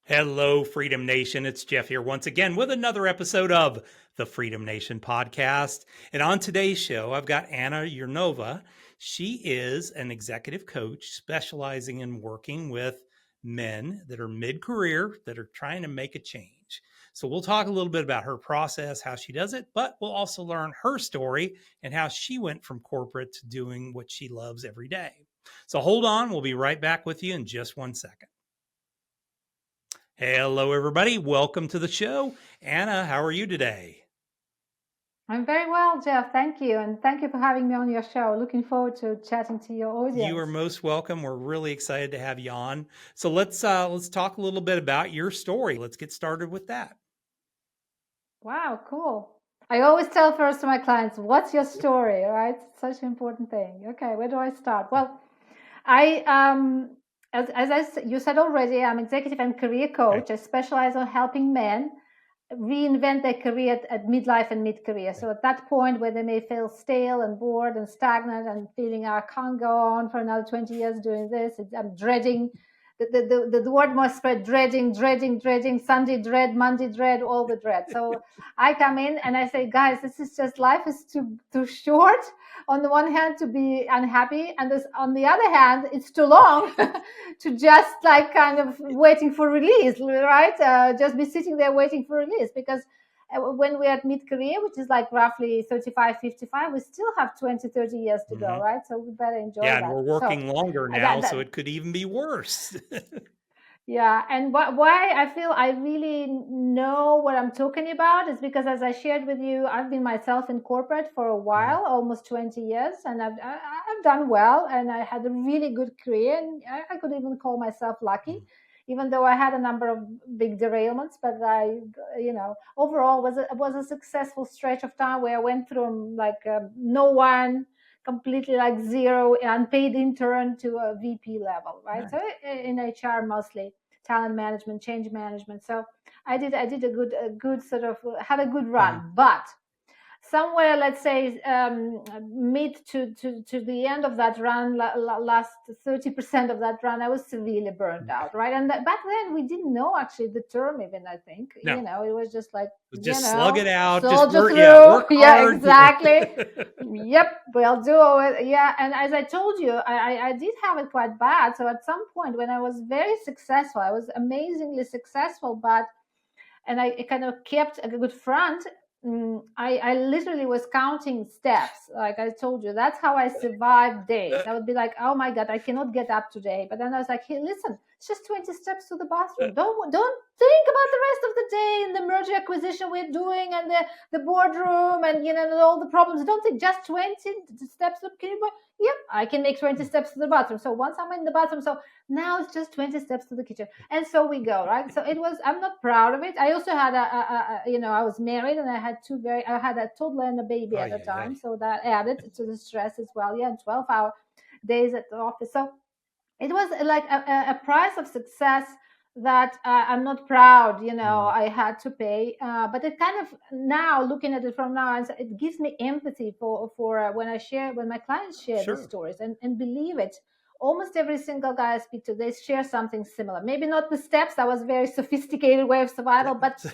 Hello, Freedom Nation. It's Jeff here once again with another episode of the Freedom Nation podcast. And on today's show, I've got Anna Urnova. She is an executive coach specializing in working with men that are mid-career that are trying to make a change. So we'll talk a little bit about her process, how she does it, but we'll also learn her story and how she went from corporate to doing what she loves every day. So hold on. We'll be right back with you in just one second. Hello, everybody. Welcome to the show. Anna, how are you today? I'm very well, Jeff. Thank you. And thank you for having me on your show. Looking forward to chatting to your You audience. are most welcome. We're really excited to have you on. So let's talk a little bit about your story. Let's get started with that. Wow, cool. I always tell first to my clients, what's your story, right? Such an important thing. Okay, where do I start? Well, I you said already, I'm executive and career Okay. coach. I specialize on helping men reinvent their career at midlife and mid-career. So at that point where they may feel stale and bored and stagnant and feeling I can't go on for another 20 years doing this, I'm dreading the word must spread, dreading, Sunday dread, Monday dread, all the dread. So I come in and I say, guys, this is just, life is too short on the one hand to be unhappy, and this on the other hand it's too long to just like kind of waiting for release, right? Just be sitting there waiting for release, because when we're at mid-career, which is like roughly 35, 55, we still have 20, 30 years to go, Mm-hmm. right? So we better enjoy Yeah, and that. we're So working longer now, that so it could even be worse. yeah, and why I feel I really know what I'm talking about is because, as I shared with you, I've been myself in corporate for a Mhm. while, almost 20 years, and I've done well, and I had a really good career, and I could even call myself lucky, even though I had a number of big derailments. But overall was a successful stretch of time where I went from like no one, completely like zero unpaid intern to a VP level, right? So Nice. in HR mostly, talent management, change management. So I did a good sort of had a good Mhm. run, but somewhere, let's say, mid to the end of that run, last 30% of that run, I was severely burnt Okay. out, right? And back then we didn't know actually the term, even, I think, No, it was just like, just slug it out. Just soldier work. Yeah, through. work Yeah, hard. exactly. Yep, we'll do it. Yeah, and as I told you, I did have it quite bad. So at some point when I was very successful, I was amazingly successful, but and I kind of kept a good front. I literally was counting steps, like I told you. That's how I survived days. I would be like, "Oh my god, I cannot get up today." But then I was like, "Hey, listen, it's just 20 steps to the bathroom. Don't think about the rest of the day and the merger acquisition we're doing and the boardroom and all the problems. Don't think, just 20 steps. Can you? Yep, I can make 20 steps to the bathroom. So once I'm in the bathroom, so now it's just 20 steps to the kitchen, and so we go, right? So it was, I'm not proud of it. I also had I was married, and I had a toddler and a baby Oh at the yeah, yeah. time, so that added to the stress as well. Yeah, and 12-hour days at the office. So it was like a price of success that I'm not proud, Mhm. I had to pay. But it kind of, now looking at it from now, it gives me empathy for when my clients share these Sure. stories, and believe it, almost every single guy I speak to, they share something similar. Maybe not the steps, that was very sophisticated way of survival, but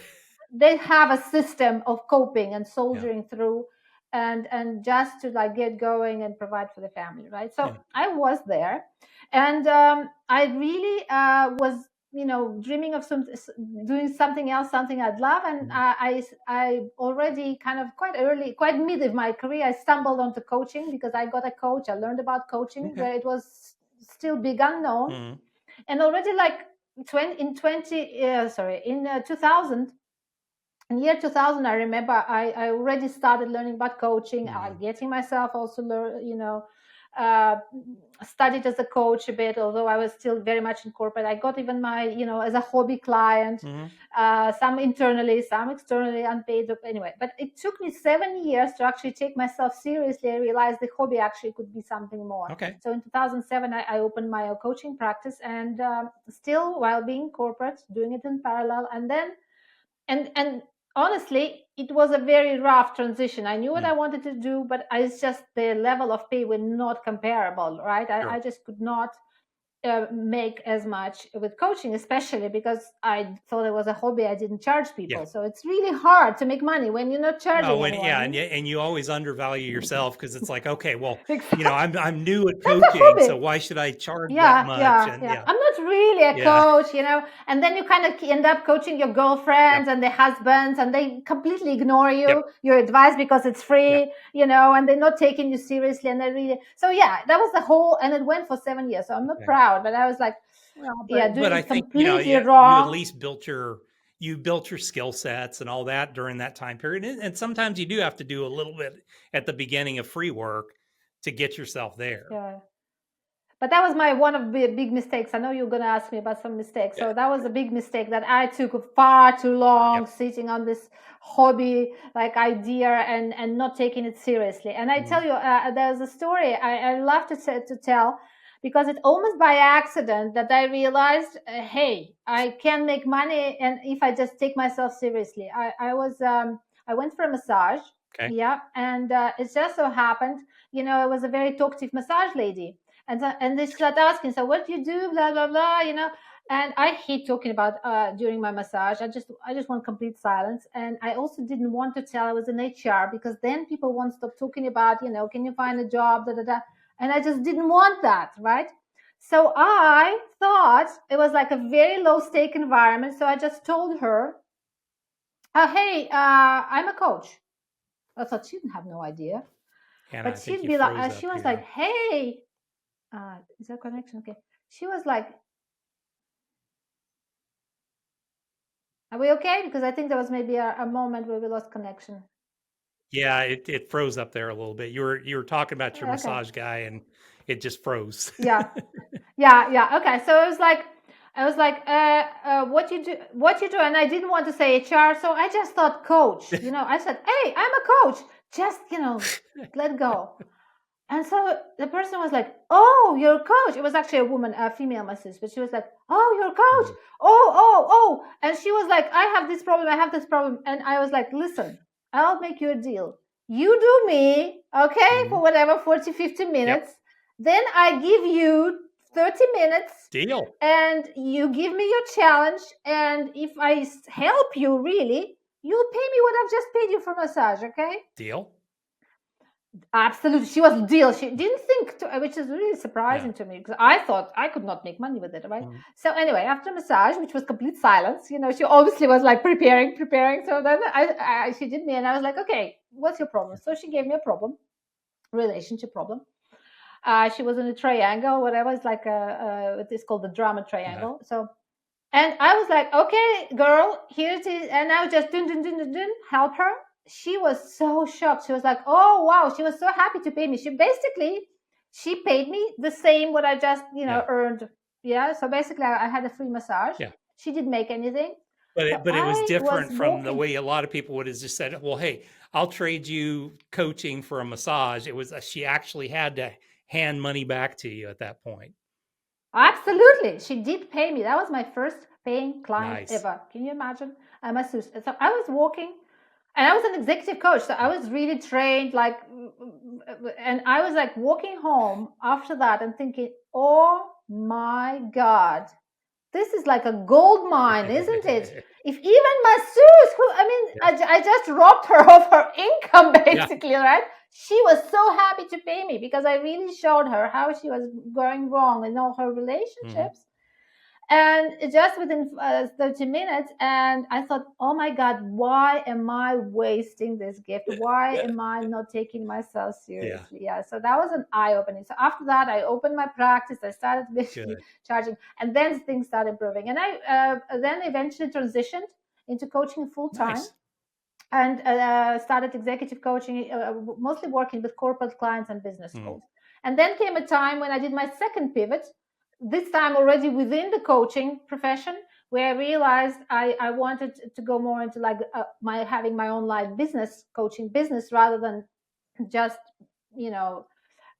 they have a system of coping and Yeah. soldiering through, and just to like get going and provide for the family, right? So Yeah. I was there, and I really was, dreaming of doing something else, something I'd love. And Mhm. I already kind of quite early, quite mid of my career, I stumbled onto coaching because I got a coach. I learned about coaching Okay. where it was still big unknown, Mhm. and already like 2000, in year 2000, I remember I already started learning about coaching, Mhm. getting myself also uh, studied as a coach a bit, although I was still very much in corporate. I got even my, as a hobby client, Mhm. some internally, some externally, unpaid, anyway. But it took me 7 years to actually take myself seriously. I realized the hobby actually could be something more. Okay. So in 2007, I opened my coaching practice, and still while being corporate, doing it in parallel. And then, and honestly, it was a very rough transition. I knew what I Mm. wanted to do, but it's just the level of pay were not comparable, right? I Sure. just could not. make as much with coaching, especially because I thought it was a hobby. I didn't charge Yeah. people. So it's really hard to make money when you're not charging Well, anyone. and you always undervalue yourself because it's like, okay, well, Exactly. I'm new at That's a coaching, so hobby. why should I charge that Yeah, much? yeah, And yeah. yeah, I'm not really a yeah, coach, and then you kind of end up coaching your yep, girlfriends and their husbands, and they completely ignore yep, your advice because it's yeah. free, and they're not taking you seriously, and they really. So yeah, that was the whole, and it went for 7 years. So I'm not Okay. proud, but I was like, Well, yeah, but doing I it think completely yeah, you at wrong. least built your skill sets and all that during that time period. And sometimes you do have to do a little bit at the beginning of free work to get yourself there. Yeah. But that was my one of the big mistakes. I know you're going to ask me about some mistakes. Yeah. So that was a big mistake that I took far too long Yep. sitting on this hobby like idea and not taking it seriously. And I Mhm. tell you, there's a story I love to tell because it's almost by accident that I realized, hey, I can make money, and if I just take myself seriously. I went for a massage, Okay. yeah, and it just so happened, it was a very talkative massage lady, and they start asking, so what do you do, blah blah blah, and I hate talking about during my massage. I just want complete silence, and I also didn't want to tell I was in HR because then people won't stop talking about, can you find a job, da da da, and I just didn't want that, right? So I thought it was like a very low stake environment, so I just told her, hey, I'm a coach. I thought she didn't have no idea, Anna, but I think she'd you be like, froze she up was like, here. hey, is that connection okay? She was like, are we okay? Because I think there was maybe a moment where we lost connection. Yeah, it froze up there a little bit. You were talking about your Okay. massage guy and it just froze. Yeah. Yeah. Yeah. Okay. So I was like, what you do? And I didn't want to say HR. So I just thought coach, I said, hey, I'm a coach. Just, let go. And so the person was like, "Oh, you're a coach." It was actually a woman, a female masseuse, but she was like, "Oh, you're a coach. Mhm. Oh, oh, oh." And she was like, "I have this problem. I have this problem." And I was like, "Listen, I'll make you a deal. You do me, okay, Mhm. for whatever 40, 50 Yep. minutes. Then I give you 30 minutes Deal. and you give me your challenge. And if I help you really, you'll pay me what I've just paid you for massage, okay?" Deal. Absolutely, she was deal. She didn't think, which is really Yeah. surprising to me because I thought I could not make money with it, right? Mhm. So anyway, after massage, which was complete silence, she obviously was like preparing. So then she did me, and I was like, okay, what's your problem? So she gave me a problem, relationship problem. She was in a triangle, whatever. It's like it's called the drama Uh-huh. triangle. So, and I was like, okay, girl, here it is. And now just dun, dun, dun, dun, dun, help her. She was so shocked. She was like, oh, wow. She was so happy to pay me. She paid me the same what I just, Yeah. earned. Yeah. So basically, I had a free massage. Yeah. She didn't make anything. But So it was I was different from the walking. way a lot of people would have just said, "Well, hey, I'll trade you coaching for a massage." It was she actually had to hand money back to you at that point. Absolutely. She did pay me. That was my first paying client Nice. ever. Can you imagine? I'm a masseuse. So I was walking, and I was an executive coach. So I was really trained, and I was like walking home after that and thinking, oh my God, this is like a gold mine, isn't it? If even masseuse, who, I mean, Yeah. I just robbed her of her income Yeah. basically, right? She was so happy to pay me because I really showed her how she was going wrong in all her Mhm. relationships, and just within 30 minutes. And I thought, oh my God, why am I wasting this gift? Why am I not taking myself Yeah. seriously? Yeah, so that was an eye-opening. So after that, I opened my practice. I started basically Good. charging, and then things started improving, and I then eventually transitioned into coaching full-time, Nice. and started executive coaching, mostly working with corporate clients and business Mhm. schools. And then came a time when I did my second pivot, this time already within the coaching profession, where I realized I wanted to go more into like my having my own live business, coaching business, rather than just, you know,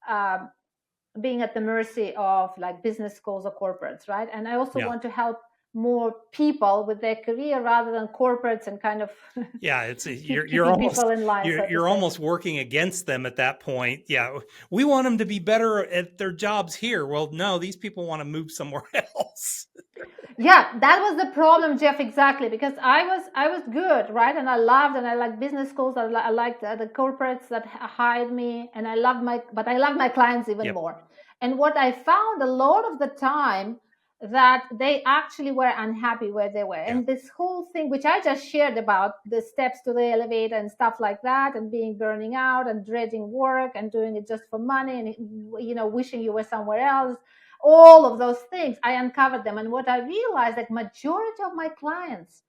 um, being at the mercy of like business schools or corporates, right? And I also Yeah. want to help more people with their career rather than corporates and kind of Yeah, it's keeping people in line, so to you're say. almost working against them at that point. Yeah, we want them to be better at their jobs here. Well, no, these people want to move somewhere else. Yeah, that was the problem, Jeff. Exactly, because I was good, right? And I liked business schools. I liked the corporates that hired me, and I loved my clients even Yep. more. And what I found a lot of the time, that they actually were unhappy where they were. Yeah. And this whole thing, which I just shared about the steps to the elevator and stuff like that, and being burning out and dreading work and doing it just for money, and wishing you were somewhere else, all of those things, I uncovered them. And what I realized, that majority of my clients,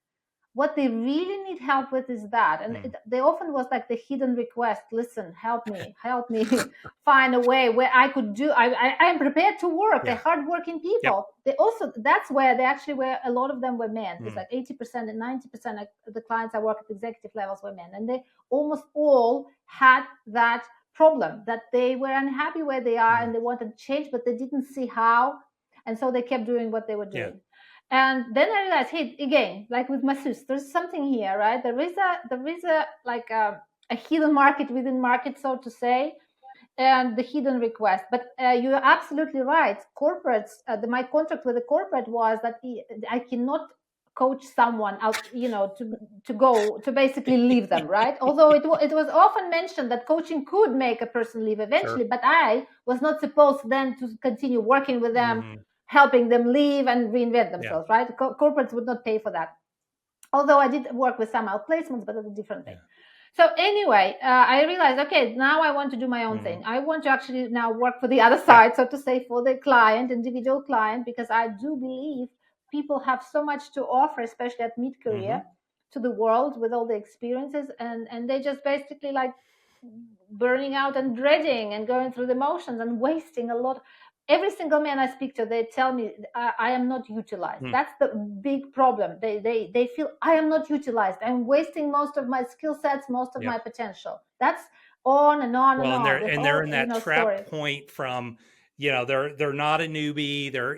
what they really need help with is that. And they often was like the hidden request: listen, help me find a way where I could do, I am prepared to work. They're Yeah. hardworking people. Yep. They also, that's where they actually were, a lot of them were men. It's like 80% and 90% of the clients I work at executive levels were men, and they almost all had that problem, that they were unhappy where they are and they wanted to change, but they didn't see how, and so they kept doing what they were Yeah. doing. And then I realized, hey, again, like with masseuse, there's something here, right? There is a like a hidden market within market, so to say, and the hidden request. But you're absolutely right. Corporates, my contract with the corporate was that I cannot coach someone out, to go to basically leave them, right? Although it was often mentioned that coaching could make a person leave eventually, Sure. but I was not supposed then to continue working with them, Mm-hmm. helping them leave and reinvent Yeah. themselves, right? Corporates would not pay for that. Although I did work with some outplacements, but that's a different thing. Yeah. So anyway, I realized, okay, now I want to do my own Mm-hmm. thing. I want to actually now work for the other Yeah. side, so to say, for the client, individual client, because I do believe people have so much to offer, especially at mid-career, to the world with all the experiences, and they just basically like burning out and dreading and going through the motions and wasting a lot. Every single man I speak to, they tell me I am not utilized. Mm. That's the big problem. They feel I am not utilized. I'm wasting most of my skill sets, most of Yep. my potential. That's on and on Well, and on. The they're whole, in that story. trap point from, they're not a newbie. They're,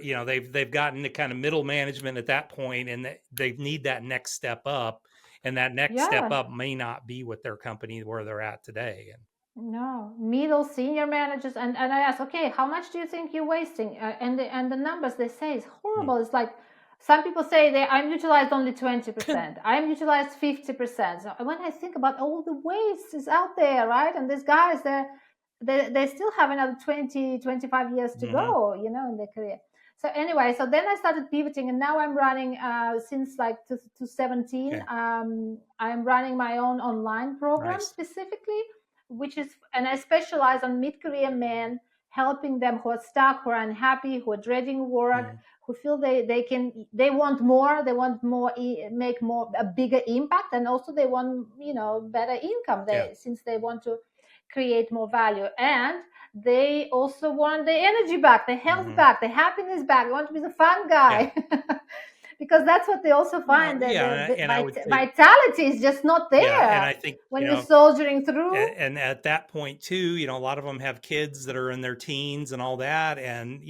they've gotten to kind of middle management at that point, and they need that next step up, and that next step Yeah. up may not be with their company where they're at today. And No, middle senior managers, and I ask, okay, how much do you think you're wasting? And the numbers they say is horrible. It's like some people say I'm utilized only 20%. I'm utilized 50%. So when I think about all the waste is out there, right? And these guys, they still have another 20, 25 years to go, in their career. So anyway, so then I started pivoting, and now I'm running since like 2017. Okay. I'm running my own online program Nice. specifically, and I specialize on mid-career men, helping them who are stuck, who are unhappy, who are dreading work, who feel they want more, make more, a bigger impact, and also they want better income. Yeah. Since they want to create more value, and they also want the energy back, the health back, the happiness back. They want to be the fun Yeah. guy. Because that's what they also Well, find, that yeah, the and I would say, vitality is just not yeah, and there I think, when you're soldiering through. and at that point too, a lot of them have kids that are in their teens and all that, and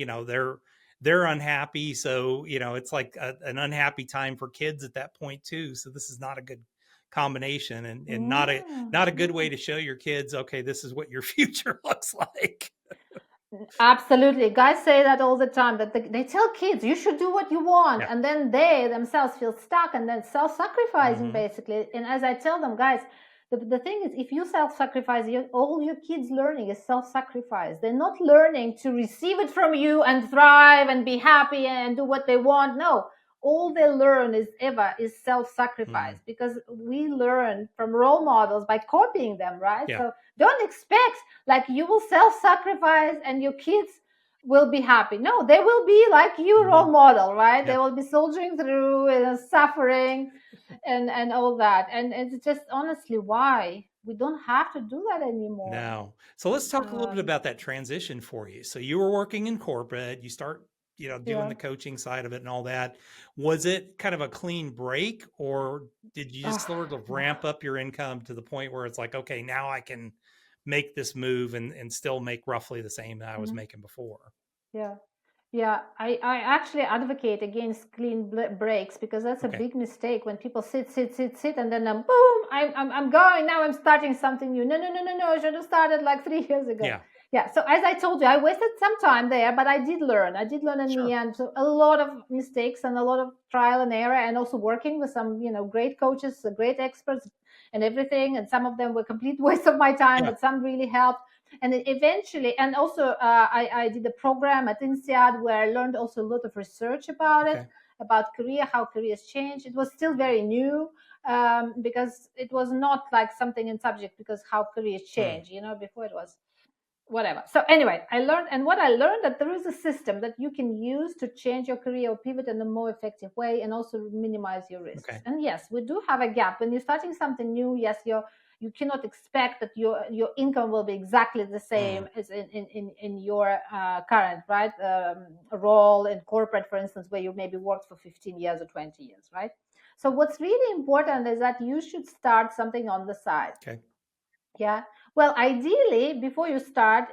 they're unhappy. So it's like an unhappy time for kids at that point too. So this is not a good combination, and not a good way to show your kids, okay, this is what your future looks like. Absolutely. Guys say that all the time, that they tell kids, you should do what you want. Yeah. And then they themselves feel stuck and then self-sacrificing, basically. And as I tell them, guys, the thing is, if you self-sacrifice, all your kids learning is self-sacrifice. They're not learning to receive it from you and thrive and be happy and do what they want. No, all they learn is self-sacrifice, because we learn from role models by copying them, right? Yeah. So don't expect like you will self-sacrifice and your kids will be happy. No, they will be like you, role model, right? Yeah. They will be soldiering through and suffering and all that. And it's just honestly why we don't have to do that anymore. No. So let's talk a little bit about that transition for you. So you were working in corporate, you start, doing the coaching side of it and all that. Was it kind of a clean break, or did you just sort of ramp up your income to the point where it's like, okay, now I can make this move and still make roughly the same that I was making before? Yeah. Yeah, I actually advocate against clean breaks because that's a Okay. big mistake when people sit, and then boom, I'm going now. I'm starting something new. No. I should have started like 3 years ago. Yeah. Yeah. So as I told you, I wasted some time there, but I did learn. I did learn in the Sure. end. So a lot of mistakes and a lot of trial and error, and also working with some great coaches, great experts, and everything. And some of them were complete waste of my time, Yeah. but some really helped. And then eventually, and also I did a program at INSEAD where I learned also a lot of research about it, Okay. about career, how careers change. It was still very new, because it was not like something in subject, because how careers Mm. change, before it was whatever. So anyway, I learned, and what I learned, that there is a system that you can use to change your career or pivot in a more effective way, and also minimize your risks. Okay. And yes, we do have a gap when you're starting something new. Yes, you cannot expect that your income will be exactly the Mm. same as in your current, right, role in corporate, for instance, where you maybe worked for 15 years or 20 years, right? So what's really important is that you should start something on the side. Okay. Yeah. Well, ideally, before you start,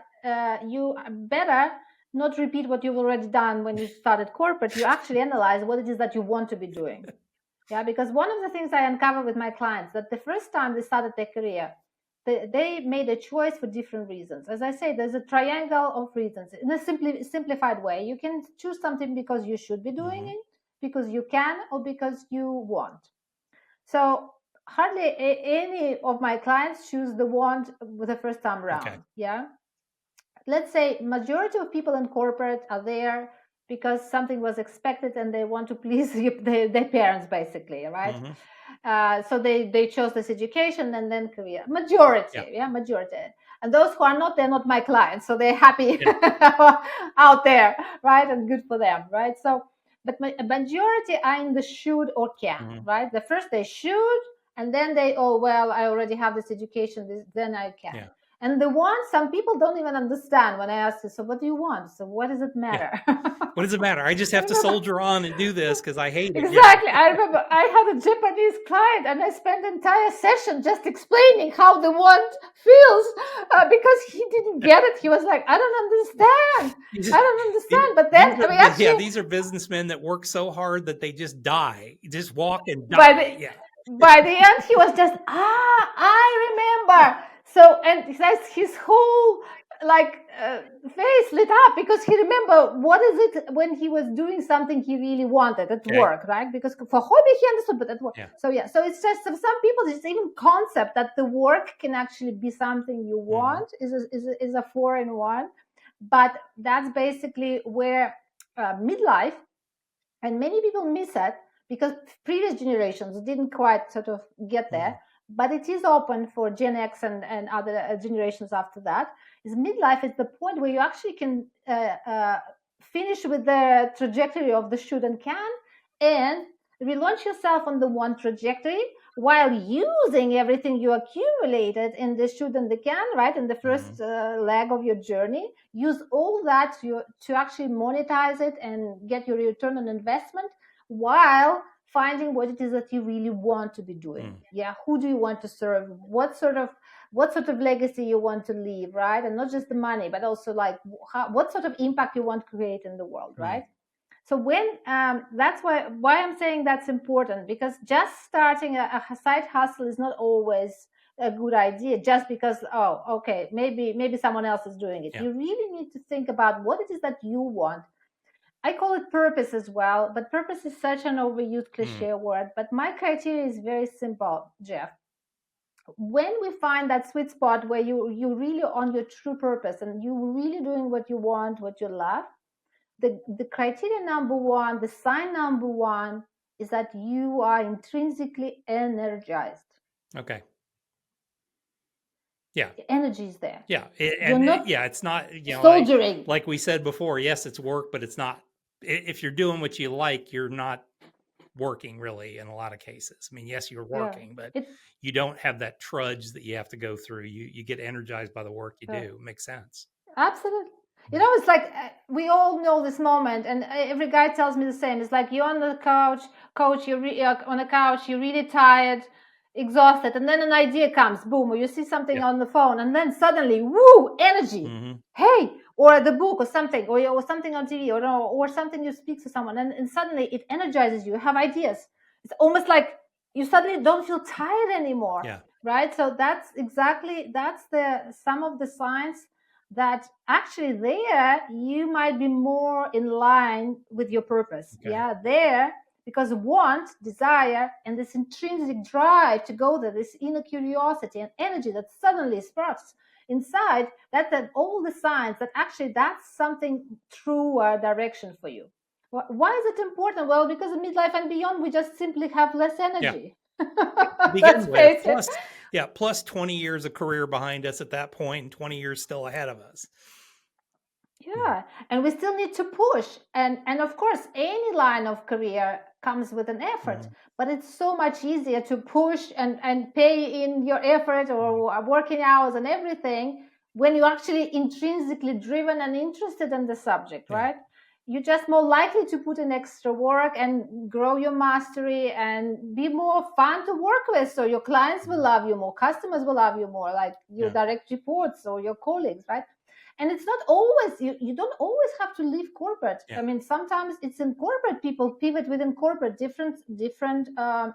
you better not repeat what you've already done when you started corporate. You actually analyze what it is that you want to be doing. Yeah. Because one of the things I uncover with my clients, that the first time they started their career, they made a choice for different reasons. As I say, there's a triangle of reasons in a simplified way. You can choose something because you should be doing Mm-hmm. it, because you can, or because you want. So hardly any of my clients choose the want with the first time Okay. around. Yeah. Let's say majority of people in corporate are there because something was expected and they want to please their parents, basically, right? Mm-hmm. So they chose this education and then career. Majority, Yeah. yeah, majority. And those who are not, they're not my clients, so they're happy Yeah. out there, right? And good for them, right? So, but majority are in the should or can, Mm-hmm. right? The first they should, and then they, oh well, I already have this education, then I can. Yeah. And the want, some people don't even understand when I ask you, so what do you want? So what does it Yeah. matter? What does it matter? I just I have to remember, soldier on and do this because I hate it. Yeah. exactly. I remember I had a Japanese client and I spent the entire session just explaining how the want feels, because he didn't get it. He was like, I don't understand. These, I don't understand. But then these are, we yeah, actually, these are businessmen that work so hard that they just die, just walk and by die. the Yeah. by the end he was just, I remember. So, and that's his whole like face lit up, because he remember what is it when he was doing something he really wanted at Okay. work, right? Because for hobby he understood, but at work. Yeah. So yeah, so it's just, for some people it's even concept that the work can actually be something you Mm-hmm. want is a four in one. But that's basically where midlife, and many people miss it because previous generations didn't quite sort of get Mm-hmm. there, but it is open for Gen X and other generations after that. Is midlife is the point where you actually can finish with the trajectory of the should and can, and relaunch yourself on the one trajectory, while using everything you accumulated in the should and the can, right, in the Mm-hmm. first leg of your journey. Use all that to actually monetize it and get your return on investment, while finding what it is that you really want to be doing. Mm. Yeah, who do you want to serve? What sort of legacy you want to leave, right? And not just the money, but also like what sort of impact you want to create in the world, Mm. right? So when that's why I'm saying that's important, because just starting a side hustle is not always a good idea, just because, oh, okay, maybe someone else is doing it. Yeah. You really need to think about what it is that you want. I call it purpose as well, but purpose is such an overused Mm. cliche word. But my criteria is very simple, Jeff. When we find that sweet spot where you really on your true purpose and you really doing what you want, what you love, the criteria number one, the sign number one, is that you are intrinsically energized. Okay. Yeah. Energy is there. Yeah. You're not Yeah, it's not, soldiering. like we said before, yes, it's work, but it's not, if you're doing what you like, you're not working really in a lot of cases. I mean, yes, you're Yeah. working, but It's you don't have that trudge that you have to go through. You get energized by the work you do. Makes sense. absolutely. It's like we all know this moment, and every guy tells me the same. It's like you're on the couch, coach. You're on the couch. You're really tired. exhausted, and then an idea comes, boom, or you see something Yeah. on the phone, and then suddenly, woo, energy. Mm-hmm. Hey, or the book, or something, or something on TV, or something you speak to someone, and suddenly it energizes you. You have ideas. It's almost like you suddenly don't feel tired anymore, Yeah. right? So that's some of the signs that actually there you might be more in line with your purpose. Okay. Yeah, there, because want, desire, and this intrinsic drive to go there, this inner curiosity and energy that suddenly sparks inside, that's all the signs that actually that's something true direction for you. Why is it important? Well, because in midlife and beyond, we just simply have less Yeah. energy. To begin Let's with, face it. plus 20 years of career behind us at that point, and 20 years still ahead of us. Yeah, and we still need to push, and of course, any line of career comes with an effort, but it's so much easier to push and pay in your effort or working hours and everything when you're actually intrinsically driven and interested in the subject, Yeah. right? You're just more likely to put in extra work and grow your mastery and be more fun to work with. So your clients will love you more, customers will love you more, like your direct reports or your colleagues, right? And it's not always, you don't always have to leave corporate. Yeah. I mean, sometimes it's in corporate, people pivot within corporate, different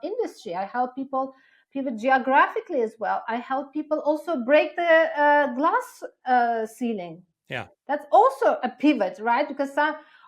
industry. I help people pivot geographically as well. I help people also break the glass ceiling. Yeah. That's also a pivot, right? Because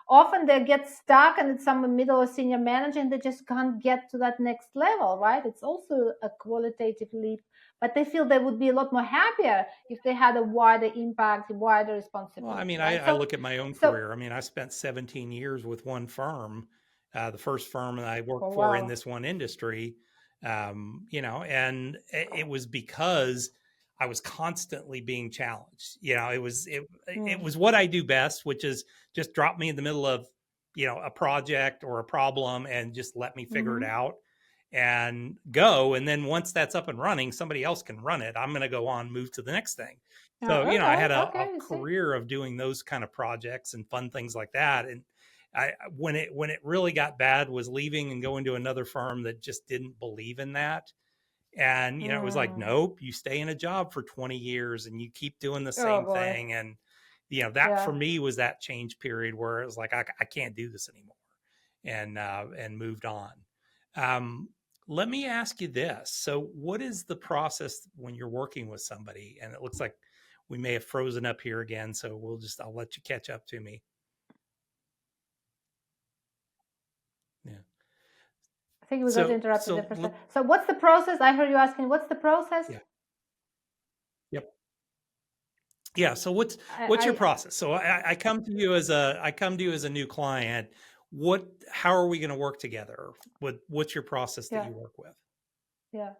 often they get stuck and it's some middle or senior manager and they just can't get to that next level, right? It's also a qualitative leap, but they feel they would be a lot more happier if they had a wider impact, wider responsibility. Well, I mean, right? I look at my own career. I mean, I spent 17 years with one firm, the first firm that I worked for in this one industry, and it was because I was constantly being challenged. It was what I do best, which is just drop me in the middle of, a project or a problem and just let me figure it out and go. And then once that's up and running, somebody else can run it. I'm going to go on, move to the next thing. So, I had a career of doing those kind of projects and fun things like that. And when it really got bad was leaving and going to another firm that just didn't believe in that. And, it was like, nope, you stay in a job for 20 years and you keep doing the same thing. And, that for me was that change period where it was like, I can't do this anymore, and moved on. Let me ask you this. So what is the process when you're working with somebody? And it looks like we may have frozen up here again. So I'll let you catch up to me. Yeah. I think we got interrupted there for a second. So what's the process? I heard you asking, what's the process? Yeah. Yep. Yeah. So what's your process? So I come to you as a new client. How are we going to work together? What's your process that you work with? Yeah.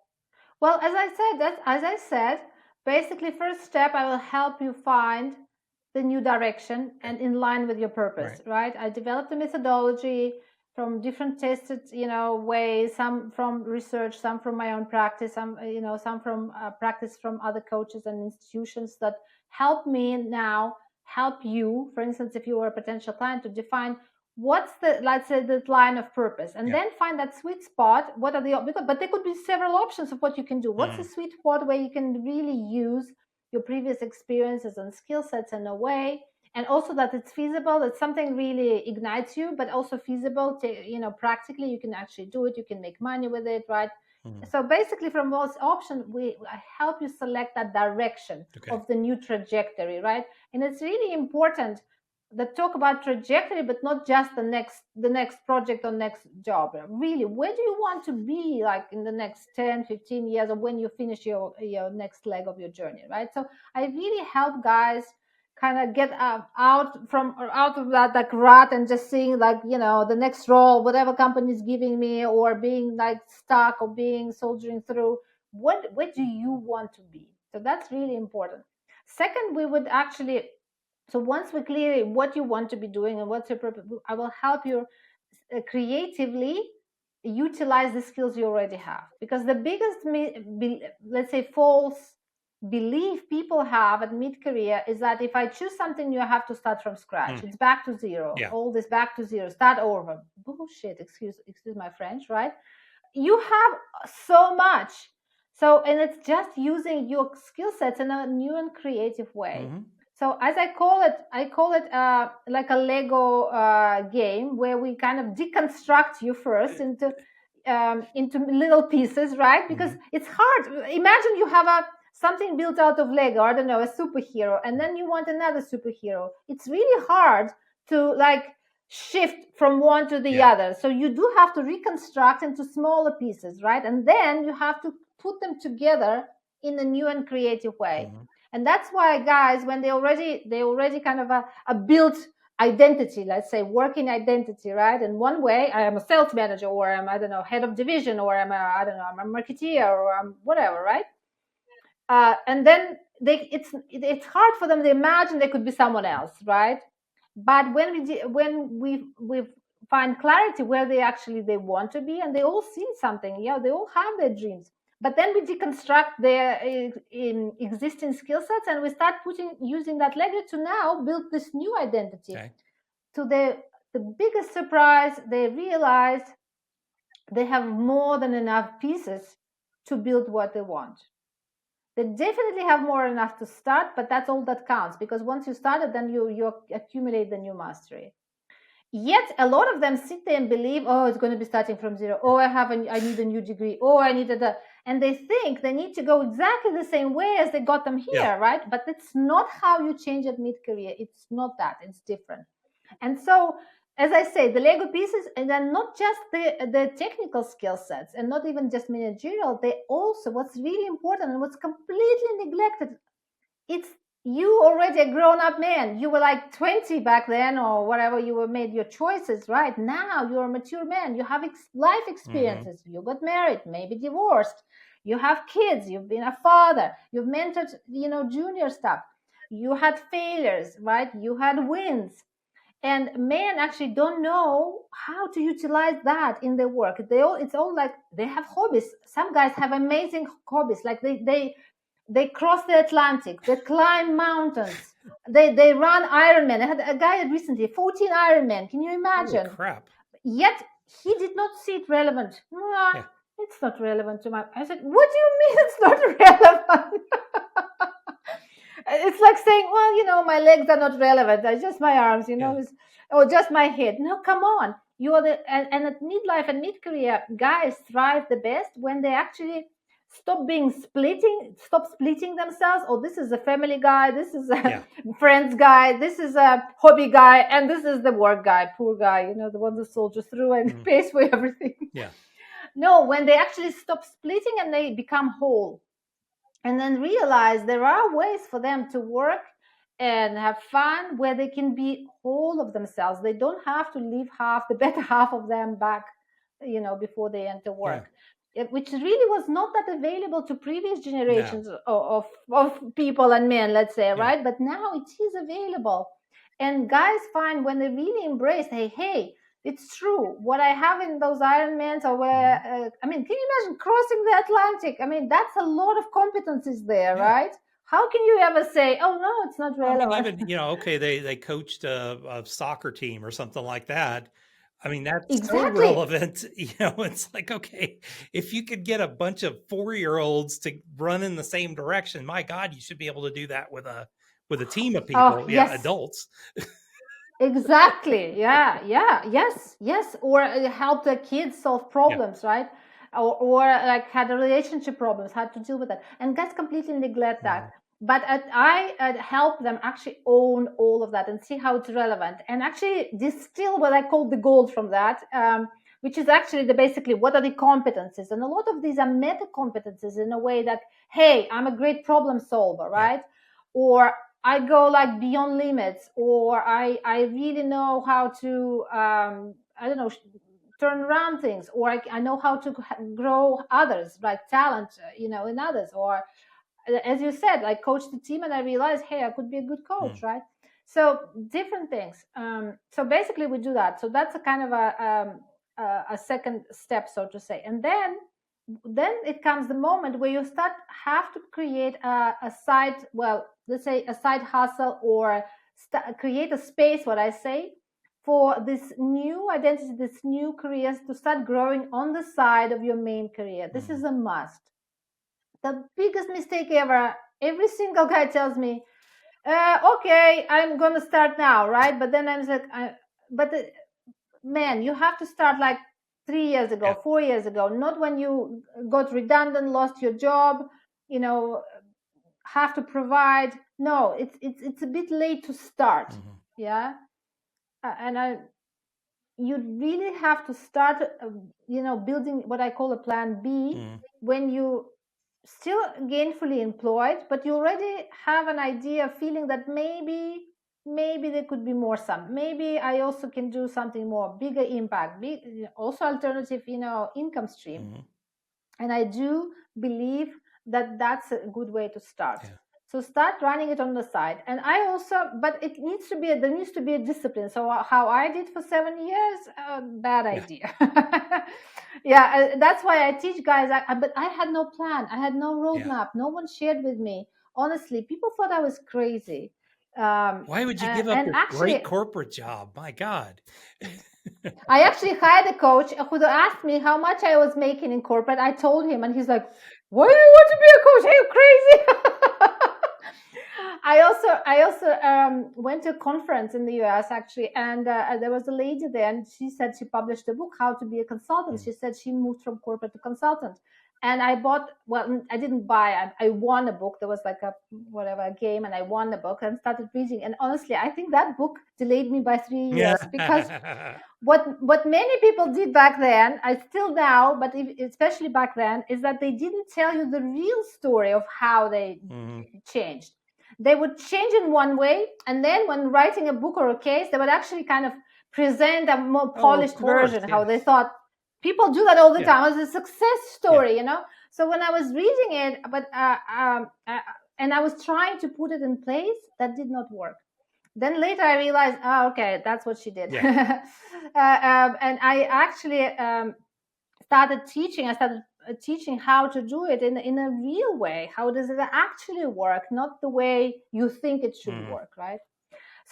Well, as I said, basically first step, I will help you find the new direction and in line with your purpose, right? I developed a methodology from different tested, ways, some from research, some from my own practice, some from practice from other coaches and institutions that help me now help you, for instance, if you are a potential client, to define what's let's say the line of purpose, and then find that sweet spot. What are but there could be several options of what you can do. What's the sweet spot where you can really use your previous experiences and skill sets in a way, and also that it's feasible, that something really ignites you, but also feasible to, practically you can actually do it, you can make money with it, right? So basically from those options, I help you select that direction of the new trajectory, right? And it's really important that talk about trajectory, but not just the next project or next job. Really, where do you want to be, like in the next 10, 15 years, or when you finish your next leg of your journey, right? So I really help guys kind of get out of that like rut and just seeing like the next role, whatever company is giving me, or being like stuck or being soldiering through. Where do you want to be? So that's really important. Second, we would actually, so once we clear what you want to be doing and what's your purpose, I will help you creatively utilize the skills you already have. Because the biggest, let's say, false belief people have at mid-career is that if I choose something new, I have to start from scratch. It's back to zero. All this back to zero, start over. Bullshit, excuse my French, right? You have so much So, and it's just using your skill sets in a new and creative way. Mm-hmm. So, as I call it like a Lego game where we kind of deconstruct you first into little pieces, right? Because Mm-hmm. it's hard. Imagine you have something built out of Lego, I don't know, a superhero, and then you want another superhero. It's really hard to like shift from one to the Yeah. other. So you do have to reconstruct into smaller pieces, right? And then you have to put them together in a new and creative way. Mm-hmm. And that's why guys, when they already kind of a built identity, let's say working identity, right? In one way, I am a sales manager, or I'm, I don't know, head of division, or I don't know, I'm a marketeer, or I'm whatever, right? And then it's hard for them to imagine they could be someone else, right? But when we find clarity where they want to be, and they all see something, yeah, they all have their dreams. But then we deconstruct their in existing skill sets, and we start using that Lego to now build this new identity. Okay. To the biggest surprise, they realize they have more than enough pieces to build what they want. They definitely have more than enough to start, but that's all that counts, because once you started, then you accumulate the new mastery. Yet a lot of them sit there and believe, oh, it's going to be starting from zero. Oh, I need a new degree. Oh, I need a, and they think they need to go exactly the same way as they got them here, Yeah. right? But it's not how you change at mid-career. It's not that. It's different. And so, as I say, the Lego pieces, and then not just the technical skill sets, and not even just managerial. They also, what's really important and what's completely neglected, it's you already a grown-up man. You were like 20 back then, or whatever, you were made your choices, right? Now you're a mature man. You have life Mm-hmm. experiences. You got married, maybe divorced. You have kids. You've been a father. You've mentored, junior stuff. You had failures, right? You had wins. And men actually don't know how to utilize that in their work. It's all like they have hobbies. Some guys have amazing hobbies, like they cross the Atlantic, they climb mountains, they run Ironman. I had a guy recently, 14 Ironman. Can you Holy imagine? crap. Yet he did not see it relevant. Yeah. It's not relevant to my. I said, what do you mean it's not relevant? It's like saying, well, my legs are not relevant. It's just my arms, Yeah. or just my head. No, come on. You are and at midlife and mid career, guys thrive the best when they actually stop splitting themselves. Oh, this is a family guy, this is a Yeah. friends guy, this is a hobby guy, and this is the work guy, poor guy, the one that soldiers through and Mm. pays for everything. Yeah. No, when they actually stop splitting and they become whole, and then realize there are ways for them to work and have fun where they can be whole of themselves. They don't have to leave the better half of them back, before they enter Yeah. work. Which really was not that available to previous No. generations of people and men, let's say, Yeah. right? But now it is available. And guys find when they really embrace, hey, it's true. What I have in those Ironmans, or where, I mean, can you imagine crossing the Atlantic? I mean, that's a lot of competencies there, Yeah. right? How can you ever say, oh, no, it's not I mean, relevant? even, okay, they coached a soccer team or something like that. I mean, that's so Exactly. relevant. It's like, okay, if you could get a bunch of 4-year-olds to run in the same direction, my God, you should be able to do that with a team of Oh, people. Yeah, yes. adults. Exactly. Yeah. Yes. Or help the kids solve Yeah. problems, right? Or like had a relationship problems, had to deal with that. And guys completely neglect that. Mhm. But I help them actually own all of that and see how it's relevant, and actually distill what I call the gold from that, which is actually basically what are the competencies. And a lot of these are meta competencies in a way that, hey, I'm a great problem solver, Yeah. right? Or I go like beyond limits, or I really know how to I don't know, turn around things, or I know how to grow others, like talent, in others. Or as you said, I coached the team and I realized, hey, I could be a good coach, Mm. right? So different things. So basically, we do that. So that's a kind of a second step, so to say. And then it comes the moment where you have to create a side, well, let's say a side hustle, or create a space, what I say, for this new identity, this new careers to start growing on the side of your main career. This Mm. is a must. the biggest mistake ever. Every single guy tells me, okay, I'm gonna start now, right? But then I'm like, man, you have to start like 3 years ago, Yeah. 4 years ago, not when you got redundant, lost your job, you know, have to provide. No, it's a bit late to start. Yeah. And you really have to start, building what I call a plan B when you still gainfully employed, but you already have an idea, feeling that maybe there could be more. Maybe I also can do something more, bigger impact, also alternative, income stream. And I do believe that that's a good way to start. Yeah. So start running it on the side. And I also, but there needs to be a discipline. So how I did for 7 years, bad idea. Yeah, that's why I teach guys. But I had no plan. I had no roadmap. No one shared with me. Honestly, people thought I was crazy. Why would you give up And this actually, great corporate job? My God. I actually hired a coach who asked me how much I was making in corporate. I told him, and he's like, "Why do you want to be a coach? Are you crazy?" I also went to a conference in the US actually, and there was a lady there, and she said she published a book, How to Be a Consultant. She said she moved from corporate to consultant. And I bought, well, I didn't buy, I won a book. There was like a game, and I won the book and started reading. And honestly, I think that book delayed me by 3 years because what many people did back then, I still now, but especially back then, is that they didn't tell you the real story of how they changed. They would change in one way, and then when writing a book or a case, they would actually kind of present a more polished version, how they thought. People do that all the time. It was a success story, So when I was reading it, and I was trying to put it in place, that did not work. Then later I realized, okay, that's what she did. And I actually started teaching. I started teaching how to do it in a real way. How does it actually work? Not the way you think it should work, right?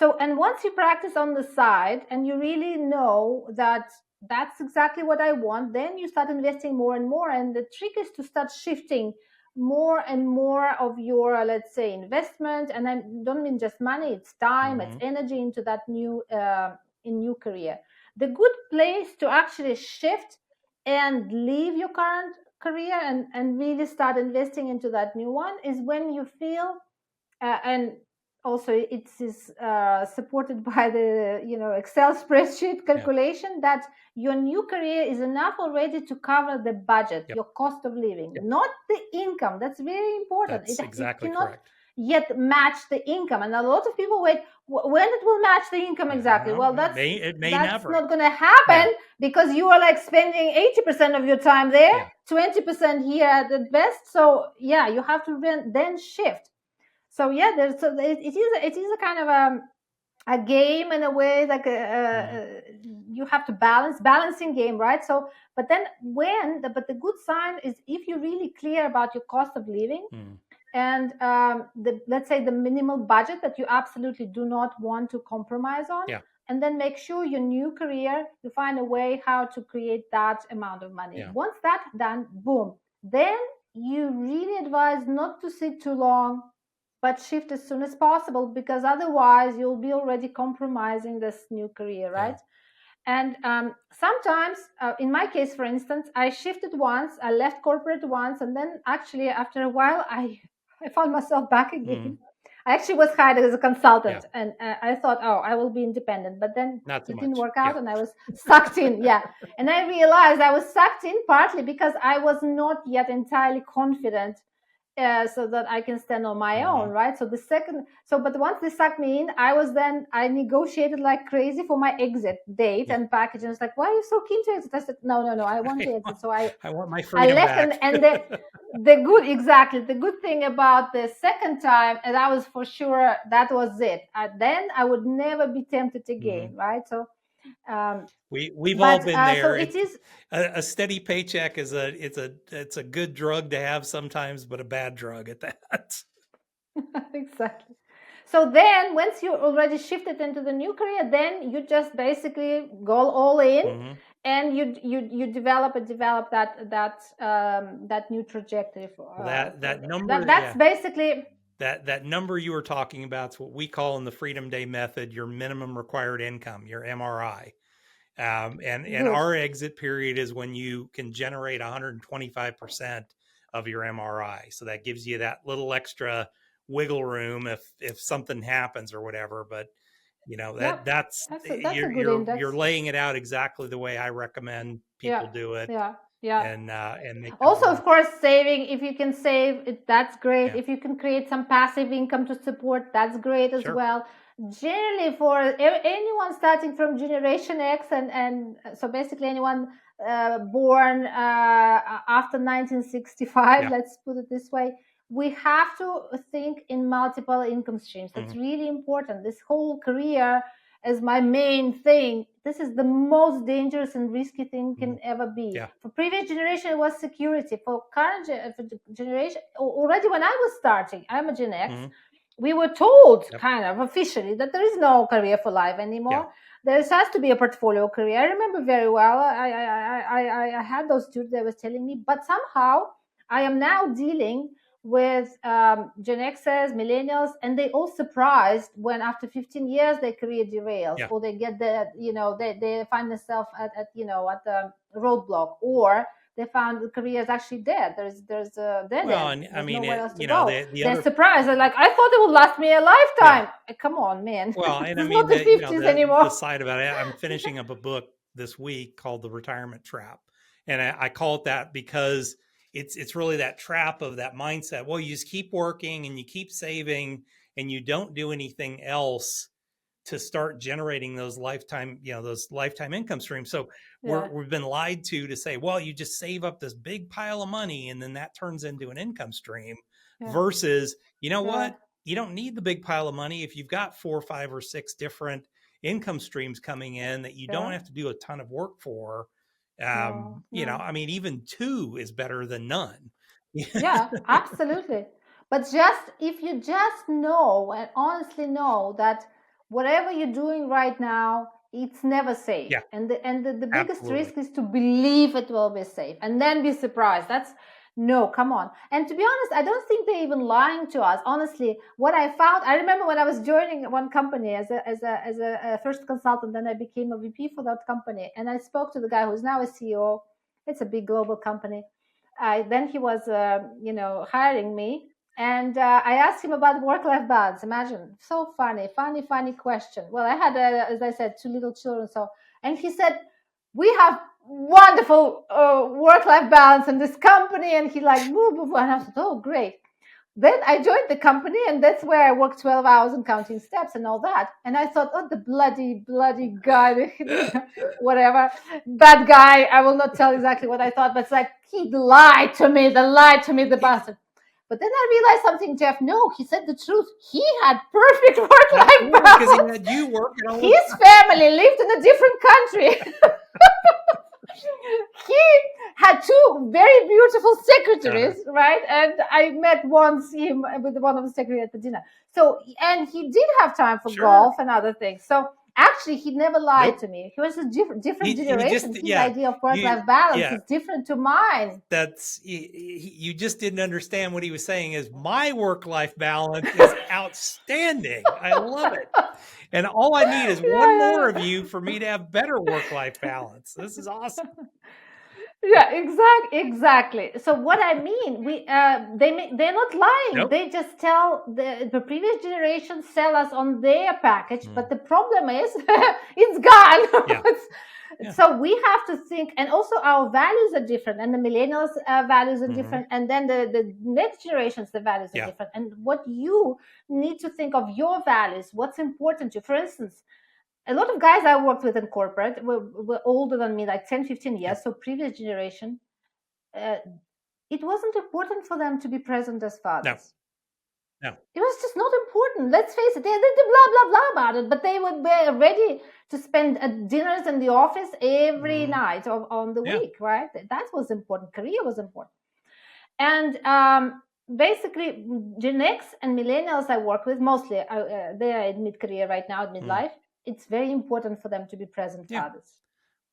So, and once you practice on the side and you really know that that's exactly what I want, then you start investing more and more. And the trick is to start shifting more and more of your, let's say, investment. And I don't mean just money, it's time, it's energy into that new career. The good place to actually shift and leave your current career and really start investing into that new one is when you feel, and also it is supported by the Excel spreadsheet calculation, that your new career is enough already to cover the budget, your cost of living, not the income. That's very important. That's exactly it cannot correct. yet match the income, and a lot of people wait when it will match the income exactly. Well, that's never. not going to happen because you are like spending 80% of your time there, 20% here at the best. So yeah, you have to then shift. So yeah, it is a kind of a game in a way, like you have to balancing game, right? So, but then but the good sign is if you're really clear about your cost of living and let's say the minimal budget that you absolutely do not want to compromise on, and then make sure your new career, you find a way how to create that amount of money. Once that's done, boom, then you really advise not to sit too long, but shift as soon as possible, because otherwise you'll be already compromising this new career, right? And sometimes, in my case, for instance, I shifted once, I left corporate once, and then actually after a while, I found myself back again. I actually was hired as a consultant, and I thought, oh, I will be independent, but then it didn't work out, and I was sucked in. And I realized I was sucked in partly because I was not yet entirely confident, so that I can stand on my own, right? So but once they sucked me in, I negotiated like crazy for my exit date and package. And it's like, why are you so keen to exit? I said, no, I want to exit. So I want my freedom back. And the good thing about the second time, and that was for sure, that was it. Then I would never be tempted again, right? So we've all been there. So it is a steady paycheck is it's a good drug to have sometimes, but a bad drug at that. Exactly. So then once you already shifted into the new career, then you just basically go all in and you develop that new trajectory for That them. number, That's basically. that number you were talking about is what we call in the Freedom Day method your minimum required income, your MRI. And Good. our exit period is when you can generate 125% of your MRI. So that gives you that little extra wiggle room if something happens or whatever. But Yep, that's that's a good you're index. laying it out exactly the way I recommend Yeah, people do it, yeah, yeah. and they come Also, away. of course, saving, if you can save it, that's great. Yeah, If you can create some passive income to support, that's great as sure. well. Generally, for anyone starting from Generation X, and so basically anyone born after 1965, Yeah. let's put it this way, we have to think in multiple income streams. That's Mhm. really important. This whole career as my main thing, this is the most dangerous and risky thing can Mhm. ever be. Yeah. For previous generation, it was security. For current generation, already when I was starting, I'm a Gen X, Mhm. we were told Yep. kind of officially that there is no career for life Yeah. anymore. There has to be a portfolio career. I remember very well. I had those students that was telling me, but somehow I am now dealing with Gen Xers, millennials, and they all surprised when after 15 years their career derails, Yeah. or they get they find themselves at the roadblock, or they found the career is actually dead. There's a dead Well, end. and I There's mean, nowhere else to go. the They're other, surprised. They're like, I thought it would last me a yeah. lifetime. Come on, man. Well, This and I is mean not the that, 50s the anymore. side about it, I'm finishing up a book this week called The Retirement Trap. And I call it that because it's really that trap of that mindset. Well, you just keep working and you keep saving and you don't do anything else to start generating those lifetime income streams. So Yeah, we've been lied to say, well, you just save up this big pile of money and then that turns into an income stream, yeah, versus, you know yeah, what? You don't need the big pile of money if you've got 4, 5, or 6 different income streams coming in that you don't yeah. have to do a ton of work for. No, no. I mean, even 2 is better than none. Yeah, absolutely. But just if you just know and honestly know that whatever you're doing right now, it's never safe. Yeah, And the biggest absolutely. risk is to believe it will be safe and then be surprised. That's no, come on. And to be honest, I don't think they're even lying to us. Honestly, what I found, I remember when I was joining one company as a first consultant, then I became a VP for that company. And I spoke to the guy who's now a CEO. It's a big global company. Then he was, hiring me, and I asked him about work-life balance. Imagine, so funny question. Well, I had, as I said, 2 little children, so, and he said, "We have wonderful work-life balance in this company," and he like, boo, boo, boo. And I said, "Oh, great." Then I joined the company, and that's where I worked 12 hours and counting steps and all that. And I thought, oh, the bloody guy, whatever, bad guy. I will not tell exactly what I thought, but it's like, he lied to me, the bastard. But then I realized something, Jeff. No, he said the truth. He had perfect work-life Absolutely, because he balance. had you working all the His family lived in a different country. He had 2 very beautiful time. secretaries, right? And I met once him with one of the secretaries at the dinner. So, and he did have time for Sure. golf and other things. So actually, he never lied Nope. to me. He was a different He just, generation. His yeah, idea of you, work-life balance yeah, is different to mine. you just didn't understand what he was saying is my work-life balance is outstanding. I love it. And all I need is one more of Yeah. you for me to have better work-life balance. This is awesome. Yeah, exactly. So what I mean, they're not lying. Nope. They just tell the previous generation sell us on their package, Mm. but the problem is it's gone. Yeah. Yeah. So we have to think, and also our values are different, and the millennials' values are Mhm. different, and then the next generations, the values are Yeah. different. And what you need to think of your values, what's important to you. For instance, a lot of guys I worked with in corporate were older than me, like 10, 15 years. Yep. So previous generation, uh, it wasn't important for them to be present as No. fathers. No. It was just not important. Let's face it. They did blah, blah, blah about it, but they would be ready to spend dinners in the office every Mhm. night on the Yeah. week, right? That was important. Career was important. And basically, Gen X and millennials I work with, mostly, they are in mid-career right now, Mm. midlife. It's very important for them to be present Yeah. fathers.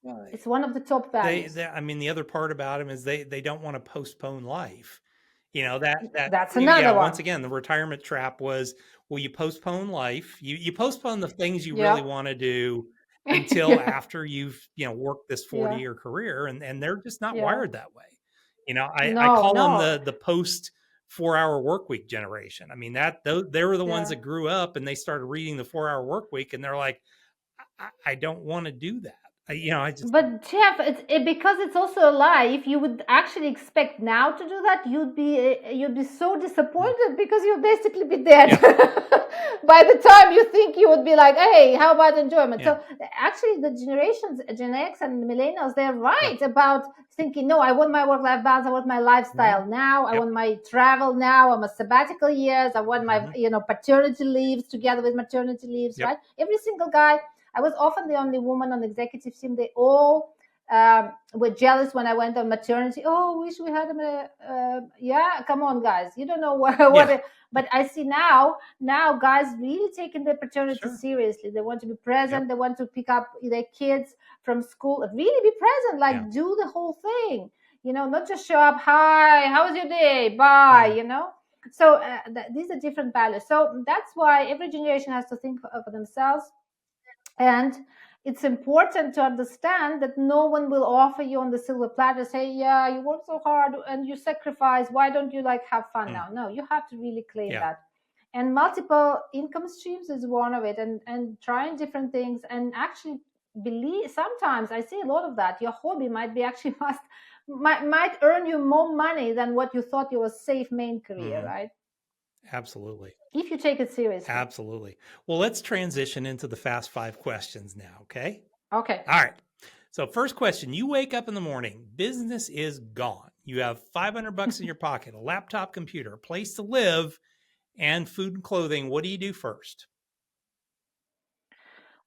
It's one of the top values. I mean, the other part about them is they don't want to postpone life. That's Yeah. another Once one. again, the retirement trap was, well, you postpone life. You postpone the things you really Yeah. want to do until Yeah. after you've worked this Yeah. 40-year career, and they're just not Yeah. wired that way. I No, call them no. the post 4-hour work week generation. I mean, they were the ones Yeah. that grew up and they started reading the 4-hour work week, and they're like, I don't want to do that. I just But Jeff, because it's also a lie. If you would actually expect now to do that, you'd be so disappointed because you'll basically be dead Yeah. by the time you think you would be like, hey, how about enjoyment? Yeah. So actually, the generations, Gen X and millennials, they're Yeah. right about thinking, no, I want my work-life balance. I want my lifestyle now. I Yep. want my travel now. I want sabbatical years. I want my Mhm. paternity leaves together with maternity leaves. Yep. Right? Every single guy. I was often the only woman on the executive team. They all were jealous when I went on maternity. Oh, wish we had yeah, come on, guys. You don't know Yeah. but I see now guys really taking their paternity Sure. seriously. They want to be Yep. present. They want to pick up their kids from school. Really be present, Yeah. like do the whole thing. Not just show up. Hi, how was your day? Bye. So these are different values. So that's why every generation has to think for themselves. And it's important to understand that no one will offer you on the silver platter, say, yeah, you work so hard and you sacrifice. Why don't you have fun Mm. now? No, you have to really claim Yeah. that. And multiple income streams is one of it, and trying different things, and actually believe. Sometimes I see a lot of that. Your hobby might be actually might earn you more money than what you thought your safe main career, Mhm. right? Absolutely. If you take it seriously. Absolutely. Well, let's transition into the fast 5 questions now, okay? Okay. All right. So, first question, you wake up in the morning, business is gone. You have $500 in your pocket, a laptop computer, a place to live, and food and clothing. What do you do first?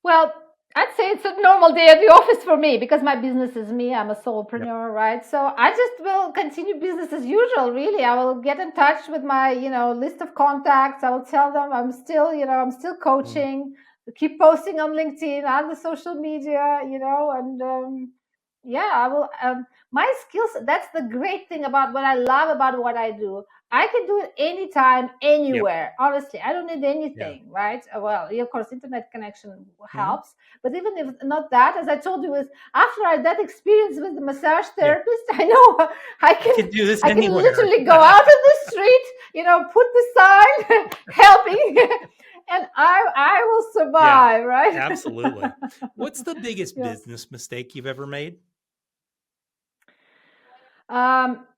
Well, I'd say it's a normal day at the office for me because my business is me. I'm a Yep. solopreneur, right? So I just will continue business as usual, really. I will get in touch with my, list of contacts. I will tell them I'm still Mm. coaching, keep posting on LinkedIn, on the social media, and yeah, I will. My skills, that's the great thing about what I love about what I do. I can do it anytime, Yep. anywhere. Honestly, I don't need Yeah. anything, right? Well, yeah, of course, internet connection Mhm. helps, but even if not that, as I told you, with after that experience with the massage Yeah. therapist, I know I I can can do this I can anywhere. literally go out in the street, put the sign helping, and I will Yeah. survive, right? Absolutely. What's the biggest Yeah. business mistake you've ever made?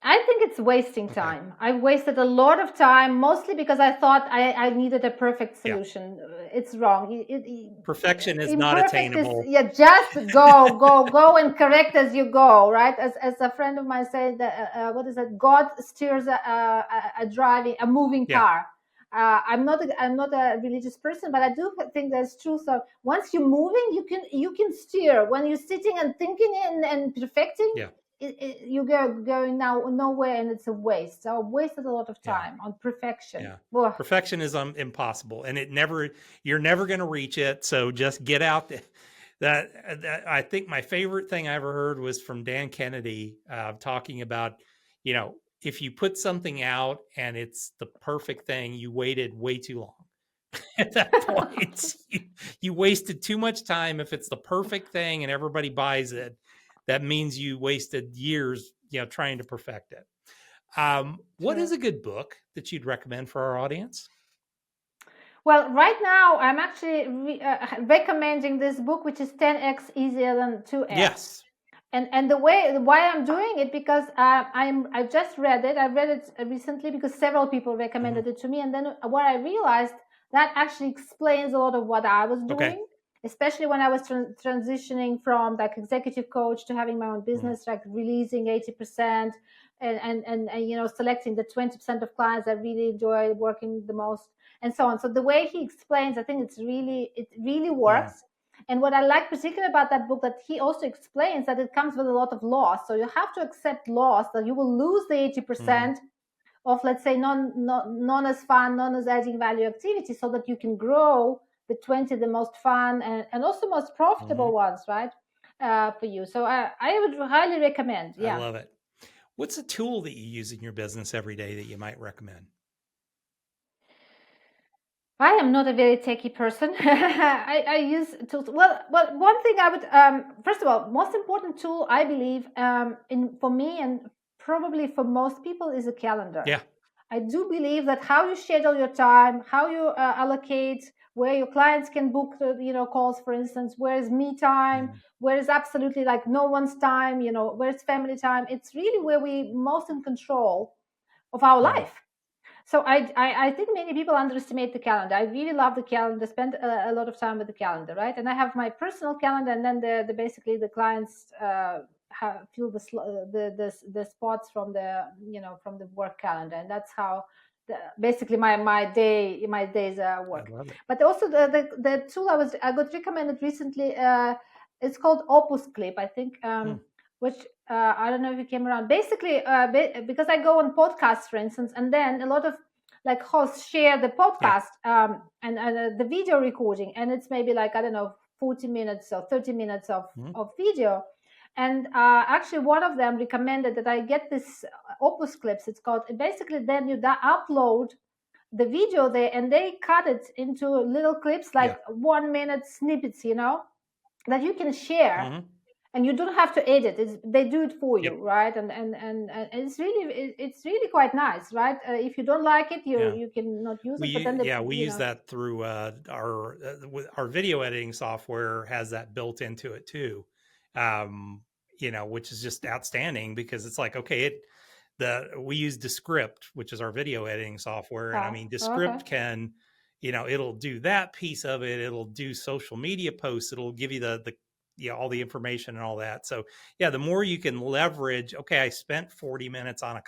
I think it's wasting Okay. time. I wasted a lot of time, mostly because I thought I needed a perfect Yeah. solution. It's wrong. Perfection is not Imperfect is, attainable. yeah, just go and correct as you go, right? As a friend of mine said, what is it? God steers a moving Yeah. car. I'm not a religious person, but I do think that's true. So once you're moving, you can steer. When you're sitting and thinking and perfecting, Yeah. you going now nowhere, and it's a waste. So I wasted a lot of Yeah. time on perfection. Yeah. Ugh. Perfection is impossible, and you're never going to reach it. So just get out there. I think my favorite thing I ever heard was from Dan Kennedy, talking about, if you put something out and it's the perfect thing, you waited way too long. At that point, you wasted too much time. If it's the perfect thing and everybody buys it, that means you wasted years, trying to perfect it. What is True. a good book that you'd recommend for our audience? Well, right now I'm actually recommending this book, which is 10x easier than 2x. Yes. And why I'm doing it, because I just read it. I read it recently because several people Hmm. recommended it to me, and then what I realized, that actually explains a lot of what I was Okay. doing, especially when I was transitioning from like executive coach to having my own Hmm. business, like releasing 80%, and selecting the 20% of clients I really enjoy working the most, and so on. So the way he explains, I think it really Hmm. works. And what I like particularly about that book, that he also explains that it comes with a lot of loss. So you have to accept loss, that you will lose the Hmm. 80% of, let's say, non as fun, non as adding value activity, so that you can grow the 20, the most fun and also most Hmm. profitable ones, right? for you. So I would highly recommend. I Yeah. love it. What's a tool that you use in your business every day that you might recommend? I am not a very techie person. I use tools. Well, one thing I would, first of all, most important tool I believe in for me and probably for most people is a calendar. Yeah. I do believe that how you schedule your time, how you allocate, where your clients can book, calls, for instance, where is me time, Mhm. where is absolutely like no one's time, where's family time. It's really where we most in control of our Mhm. life. So I think many people underestimate the calendar. I really love the calendar. Spend a lot of time with the calendar, right? And I have my personal calendar, and then the basically the clients fill the spots from from the work calendar, and that's how basically my days I work. love it. But also the tool I got recommended recently. It's called Opus Clip, I think. Hmm. Which I don't know if you came around. Basically, because I go on podcasts, for instance, and then a lot of like hosts share the Yeah. podcast and the video recording, and it's maybe like I don't know 40 minutes or 30 minutes Mhm. of video. And actually, one of them recommended that I get this Opus Clips. It's called. Basically, then you upload the video there, and they cut it into little clips, Yeah. like 1 minute snippets, that you can share, Mhm. and you don't have to edit. They do it for you, Yep. right? And it's really quite nice, right? If you don't like it, you Yeah. you can not use it, but We then we use that through our video editing software has that built into it too. Um, which is just outstanding because it's like, okay, we use Descript, which is our video editing software. And I mean, Okay. Descript can, it'll do that piece of it. It'll do social media posts. It'll give you all the information and all that. So yeah, the more you can leverage, okay, I spent 40 minutes on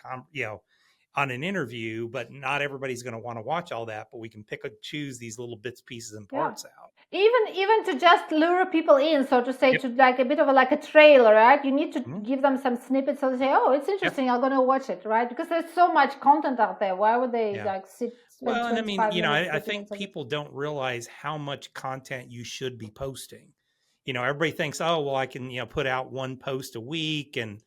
on an interview, but not everybody's going to want to watch all that, but we can pick and choose these little bits, pieces, and Yeah. parts out. Even to just lure people in, so to say, Yep. to like a bit of like a trailer, right? You need to Mhm. give them some snippets so they say, oh, it's Yep. interesting, I'm gonna watch it, right? Because there's so much content out there. Why would they Yeah. like spend Well, and I mean, 25 minutes, I 30 think minutes of it? people don't realize how much content you should be posting. Everybody thinks, oh, well, I can, put out one post a week, and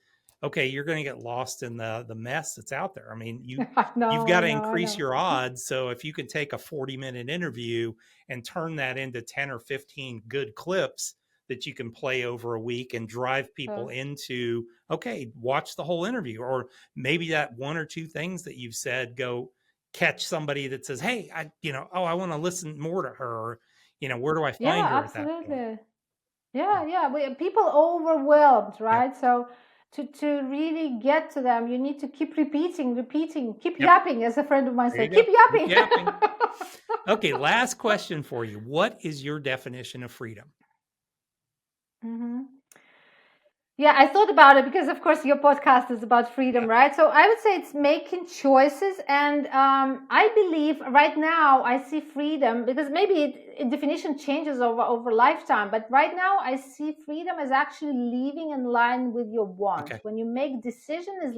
okay, you're going to get lost in the mess that's out there. I mean, you've got I to know, I increase know. your odds. So if you can take a 40-minute interview and turn that into 10 or 15 good clips that you can play over a week and drive people So, into, okay, watch the whole interview, or maybe that one or two things that you've said, go catch somebody that says, hey, oh, I want to listen more to her. Or, where do I yeah, find her at that point? absolutely. Yeah. Yeah. People overwhelmed, Yep. right? So to really get to them, you need to keep repeating, keep Yep. yapping, as a friend of mine There you said, go. keep Keep yapping. yapping. Okay, last question for you. What is your definition of freedom? hmm Yeah, I thought about it because, of course, your podcast is about freedom, Yeah. right? So I would say it's making choices. And I believe right now I see freedom because maybe definition changes over lifetime. But right now I see freedom as actually living in line with your want. Okay. When you make decision is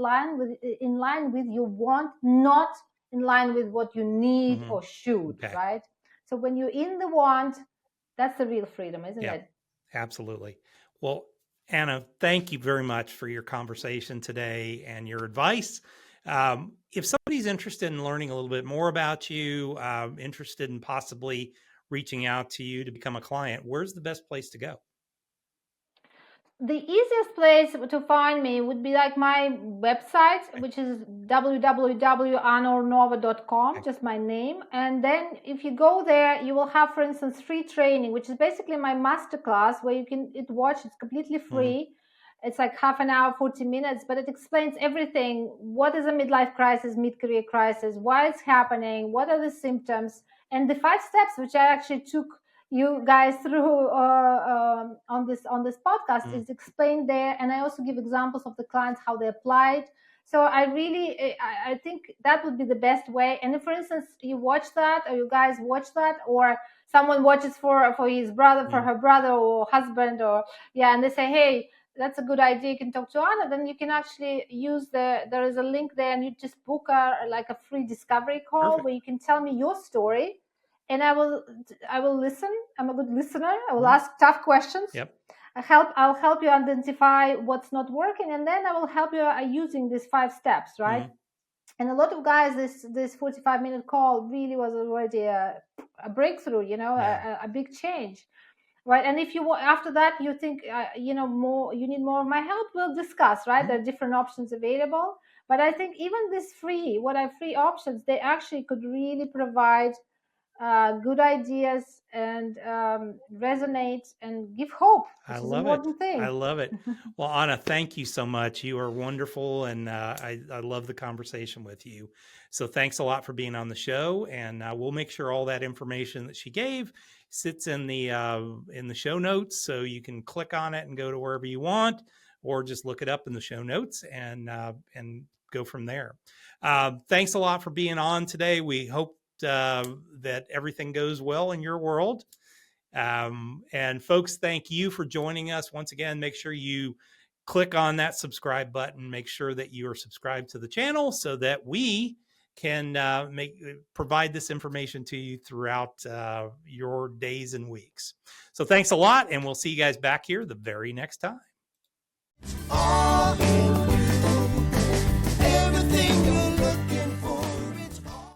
in line with your want, not in line with what you need Hmm. or should, Okay. right? So when you're in the want, that's the real freedom, isn't Yeah, it? absolutely. Well, Anna, thank you very much for your conversation today and your advice. If somebody's interested in learning a little bit more about you, interested in possibly reaching out to you to become a client, where's the best place to go? The easiest place to find me would be like my website, Okay. which is www.annurnova.com, Okay. just my name. And then if you go there, you will have, for instance, free training, which is basically my masterclass where you can watch. It's completely Hmm. free. It's like half an hour, 40 minutes, but it explains everything. What is a midlife crisis, mid-career crisis? Why it's happening? What are the symptoms? And the 5 steps, which I actually took you guys through on this podcast, Hmm. is explained there, and I also give examples of the clients how they applied. So I think that would be the best way. And if, for instance, you watch that, or you guys watch that, or someone watches for his brother, for Hmm. her brother or husband, or yeah, and they say, hey, that's a good idea, you can talk to Anna, then you can actually use there is a link there, and you just book a free discovery call Perfect. where you can tell me your story, and I will listen. I'm a good listener. I will Mhm. ask tough questions. Yep. I'll help you identify what's not working, and then I will help you using these 5 steps, right? And a lot of guys, this 45-minute call really was already a breakthrough, a big change, right? And if you after that you think more, you need more of my help, we'll discuss, right? There are different options available, but I think even this free options, they actually could really provide good ideas and resonate and give hope, which is an important thing. I love it. Well, Anna, thank you so much. You are wonderful, and I love the conversation with you. So thanks a lot for being on the show, and we'll make sure all that information that she gave sits in the show notes, so you can click on it and go to wherever you want, or just look it up in the show notes and go from there. Thanks a lot for being on today. We hope that everything goes well in your world. And folks, thank you for joining us. Once again, make sure you click on that subscribe button. Make sure that you are subscribed to the channel so that we can provide this information to you throughout your days and weeks. So thanks a lot, and we'll see you guys back here the very next time.